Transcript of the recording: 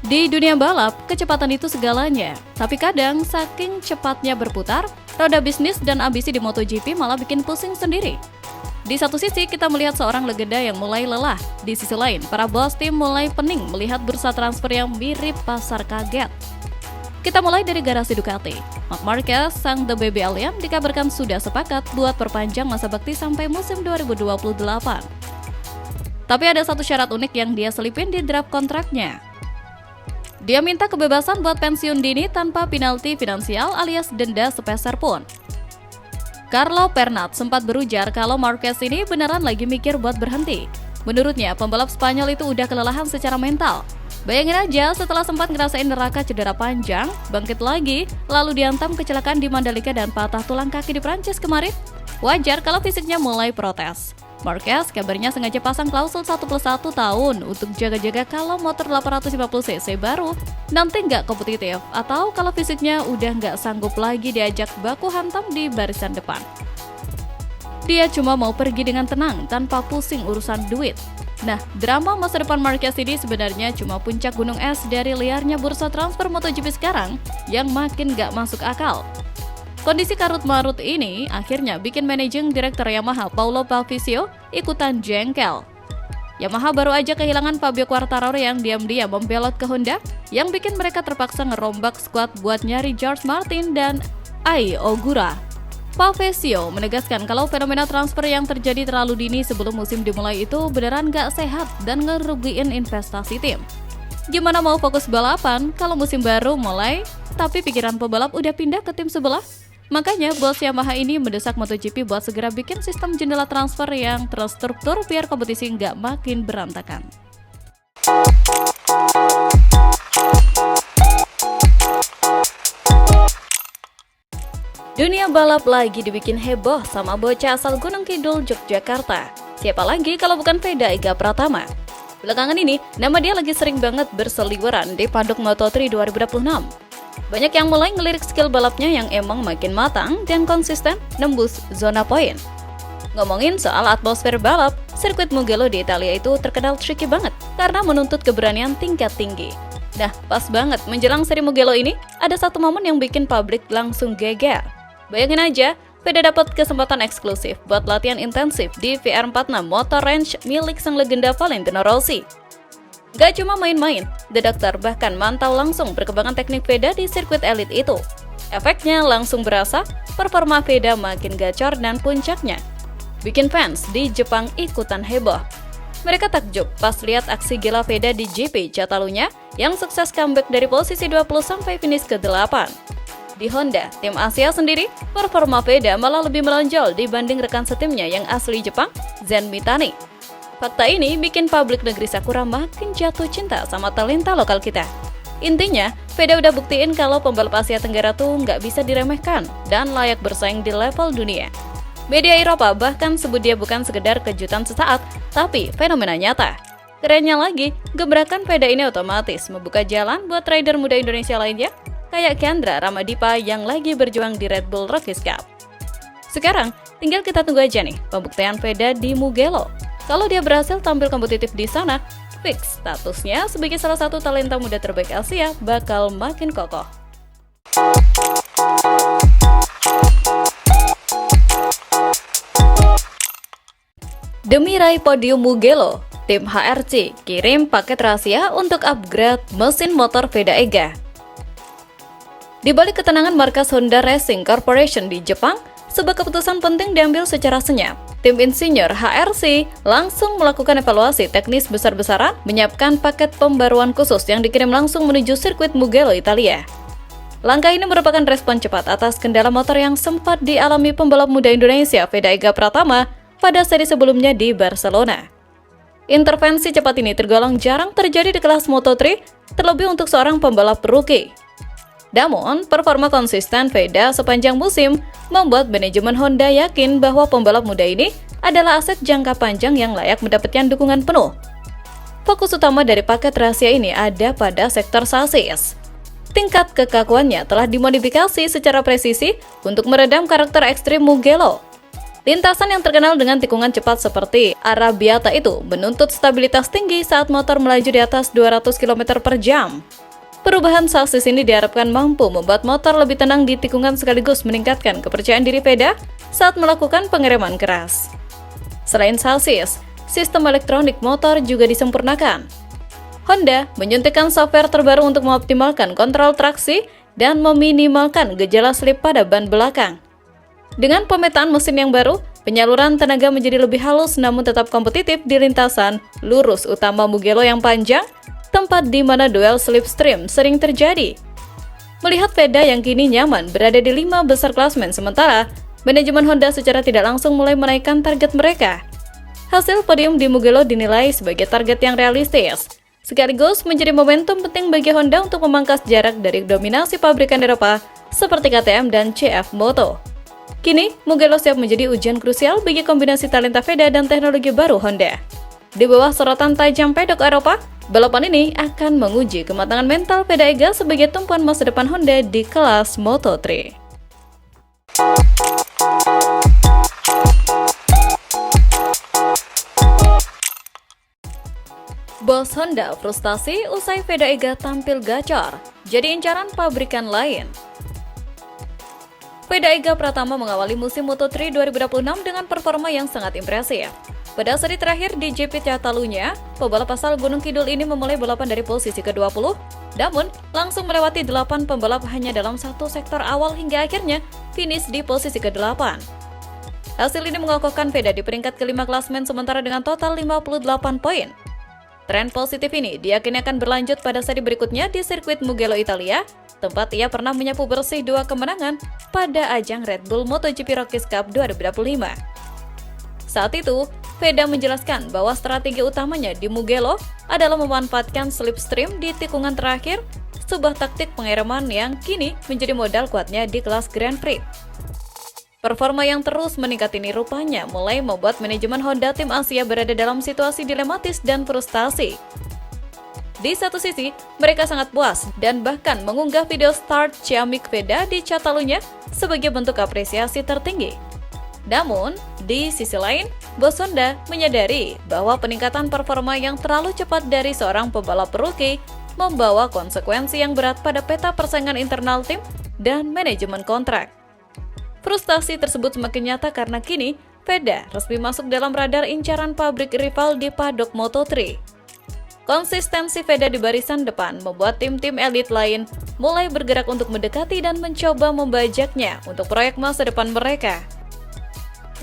Di dunia balap, kecepatan itu segalanya. Tapi kadang, saking cepatnya berputar, roda bisnis dan ambisi di MotoGP malah bikin pusing sendiri. Di satu sisi, kita melihat seorang legenda yang mulai lelah. Di sisi lain, para bos tim mulai pening melihat bursa transfer yang mirip pasar kaget. Kita mulai dari garasi Ducati. Marc Marquez, sang The Baby Alien, dikabarkan sudah sepakat buat perpanjang masa bakti sampai musim 2028. Tapi ada satu syarat unik yang dia selipin di draft kontraknya. Dia minta kebebasan buat pensiun dini tanpa penalti finansial alias denda sepeser pun. Carlo Pernat sempat berujar kalau Marquez ini beneran lagi mikir buat berhenti. Menurutnya, pembalap Spanyol itu udah kelelahan secara mental. Bayangin aja setelah sempat ngerasain neraka cedera panjang, bangkit lagi, lalu dihantam kecelakaan di Mandalika dan patah tulang kaki di Prancis kemarin. Wajar kalau fisiknya mulai protes. Marquez kabarnya sengaja pasang klausul 1+1 tahun untuk jaga-jaga kalau motor 850cc baru nanti nggak kompetitif atau kalau fisiknya udah nggak sanggup lagi diajak baku hantam di barisan depan. Dia cuma mau pergi dengan tenang tanpa pusing urusan duit. Nah, drama masa depan Marquez ini sebenarnya cuma puncak gunung es dari liarnya bursa transfer MotoGP sekarang yang makin nggak masuk akal. Kondisi karut-marut ini akhirnya bikin managing direktur Yamaha Paulo Palvicio ikutan jengkel. Yamaha baru aja kehilangan Fabio Quartararo yang diam-diam membelot ke Honda, yang bikin mereka terpaksa ngerombak skuad buat nyari George Martin dan Ai Ogura. Palvicio menegaskan kalau fenomena transfer yang terjadi terlalu dini sebelum musim dimulai itu beneran gak sehat dan ngerugiin investasi tim. Gimana mau fokus balapan kalau musim baru mulai, tapi pikiran pebalap udah pindah ke tim sebelah? Makanya bos Yamaha ini mendesak MotoGP buat segera bikin sistem jendela transfer yang terstruktur biar kompetisi nggak makin berantakan. Dunia balap lagi dibikin heboh sama bocah asal Gunung Kidul, Yogyakarta. Siapa lagi kalau bukan Veda Ega Pratama? Belakangan ini, nama dia lagi sering banget berseliweran di paddock Moto3 2026. Banyak yang mulai ngelirik skill balapnya yang emang makin matang dan konsisten nembus zona poin. Ngomongin soal atmosfer balap, sirkuit Mugello di Italia itu terkenal tricky banget karena menuntut keberanian tingkat tinggi. Nah, pas banget menjelang seri Mugello ini, ada satu momen yang bikin publik langsung geger. Bayangin aja, Veda dapat kesempatan eksklusif buat latihan intensif di VR46 Motor Range milik sang legenda Valentino Rossi. Gak cuma main-main, The Doctor bahkan mantau langsung perkembangan teknik Veda di sirkuit elit itu. Efeknya langsung berasa, performa Veda makin gacor dan puncaknya bikin fans di Jepang ikutan heboh. Mereka takjub pas lihat aksi gila Veda di GP Catalunya yang sukses comeback dari posisi 20 sampai finish ke-8. Di Honda, tim Asia sendiri, performa Veda malah lebih melonjol dibanding rekan setimnya yang asli Jepang, Zen Mitani. Fakta ini bikin publik negeri Sakura makin jatuh cinta sama talenta lokal kita. Intinya, Veda udah buktiin kalau pembalap Asia Tenggara tuh nggak bisa diremehkan dan layak bersaing di level dunia. Media Eropa bahkan sebut dia bukan sekedar kejutan sesaat, tapi fenomena nyata. Kerennya lagi, gebrakan Veda ini otomatis membuka jalan buat rider muda Indonesia lainnya, kayak Kendra Ramadipa yang lagi berjuang di Red Bull Rookies Cup. Sekarang, tinggal kita tunggu aja nih pembuktian Veda di Mugello. Kalau dia berhasil tampil kompetitif di sana, fix statusnya sebagai salah satu talenta muda terbaik Asia bakal makin kokoh. Demi raih podium Mugello, tim HRC kirim paket rahasia untuk upgrade mesin motor Veda Ega. Di balik ketenangan markas Honda Racing Corporation di Jepang, sebuah keputusan penting diambil secara senyap. Tim insinyur HRC langsung melakukan evaluasi teknis besar-besaran, menyiapkan paket pembaruan khusus yang dikirim langsung menuju sirkuit Mugello, Italia. Langkah ini merupakan respon cepat atas kendala motor yang sempat dialami pembalap muda Indonesia Veda Ega Pratama pada seri sebelumnya di Barcelona. Intervensi cepat ini tergolong jarang terjadi di kelas Moto3, terlebih untuk seorang pembalap rookie. Namun, performa konsisten Veda sepanjang musim membuat manajemen Honda yakin bahwa pembalap muda ini adalah aset jangka panjang yang layak mendapatkan dukungan penuh. Fokus utama dari paket rahasia ini ada pada sektor sasis. Tingkat kekakuannya telah dimodifikasi secara presisi untuk meredam karakter ekstrim Mugello. Lintasan yang terkenal dengan tikungan cepat seperti Arabiata itu menuntut stabilitas tinggi saat motor melaju di atas 200 km per jam. Perubahan sasis ini diharapkan mampu membuat motor lebih tenang di tikungan sekaligus meningkatkan kepercayaan diri Veda saat melakukan pengereman keras. Selain sasis, sistem elektronik motor juga disempurnakan. Honda menyuntikkan software terbaru untuk mengoptimalkan kontrol traksi dan meminimalkan gejala slip pada ban belakang. Dengan pemetaan mesin yang baru, penyaluran tenaga menjadi lebih halus namun tetap kompetitif di lintasan lurus utama Mugello yang panjang, tempat di mana duel slipstream sering terjadi. Melihat Veda yang kini nyaman berada di 5 besar klasmen sementara, manajemen Honda secara tidak langsung mulai menaikkan target mereka. Hasil podium di Mugello dinilai sebagai target yang realistis, sekaligus menjadi momentum penting bagi Honda untuk memangkas jarak dari dominasi pabrikan Eropa seperti KTM dan CF Moto. Kini, Mugello siap menjadi ujian krusial bagi kombinasi talenta Veda dan teknologi baru Honda. Di bawah sorotan tajam pedok Eropa, balapan ini akan menguji kematangan mental Veda Ega sebagai tumpuan masa depan Honda di kelas Moto3. Bos Honda frustasi usai Veda Ega tampil gacor, jadi incaran pabrikan lain. Veda Ega Pratama mengawali musim Moto3 2026 dengan performa yang sangat impresif. Pada seri terakhir di GP Catalunya, pebalap asal Gunung Kidul ini memulai balapan dari posisi ke-20, namun langsung melewati 8 pembalap hanya dalam satu sektor awal hingga akhirnya finish di posisi ke-8. Hasil ini mengokohkan Veda di peringkat kelima klasmen sementara dengan total 58 poin. Tren positif ini diyakini akan berlanjut pada seri berikutnya di sirkuit Mugello Italia, tempat ia pernah menyapu bersih 2 kemenangan pada ajang Red Bull MotoGP Rockies Cup 2025. Saat itu, Veda menjelaskan bahwa strategi utamanya di Mugello adalah memanfaatkan slipstream di tikungan terakhir, sebuah taktik pengereman yang kini menjadi modal kuatnya di kelas Grand Prix. Performa yang terus meningkat ini rupanya mulai membuat manajemen Honda tim Asia berada dalam situasi dilematis dan frustasi. Di satu sisi, mereka sangat puas dan bahkan mengunggah video start ciamik Veda di Catalunya sebagai bentuk apresiasi tertinggi. Namun, di sisi lain, bos Honda menyadari bahwa peningkatan performa yang terlalu cepat dari seorang pembalap rookie membawa konsekuensi yang berat pada peta persaingan internal tim dan manajemen kontrak. Frustasi tersebut semakin nyata karena kini Veda resmi masuk dalam radar incaran pabrik rival di paddock Moto3. Konsistensi Veda di barisan depan membuat tim-tim elit lain mulai bergerak untuk mendekati dan mencoba membajaknya untuk proyek masa depan mereka.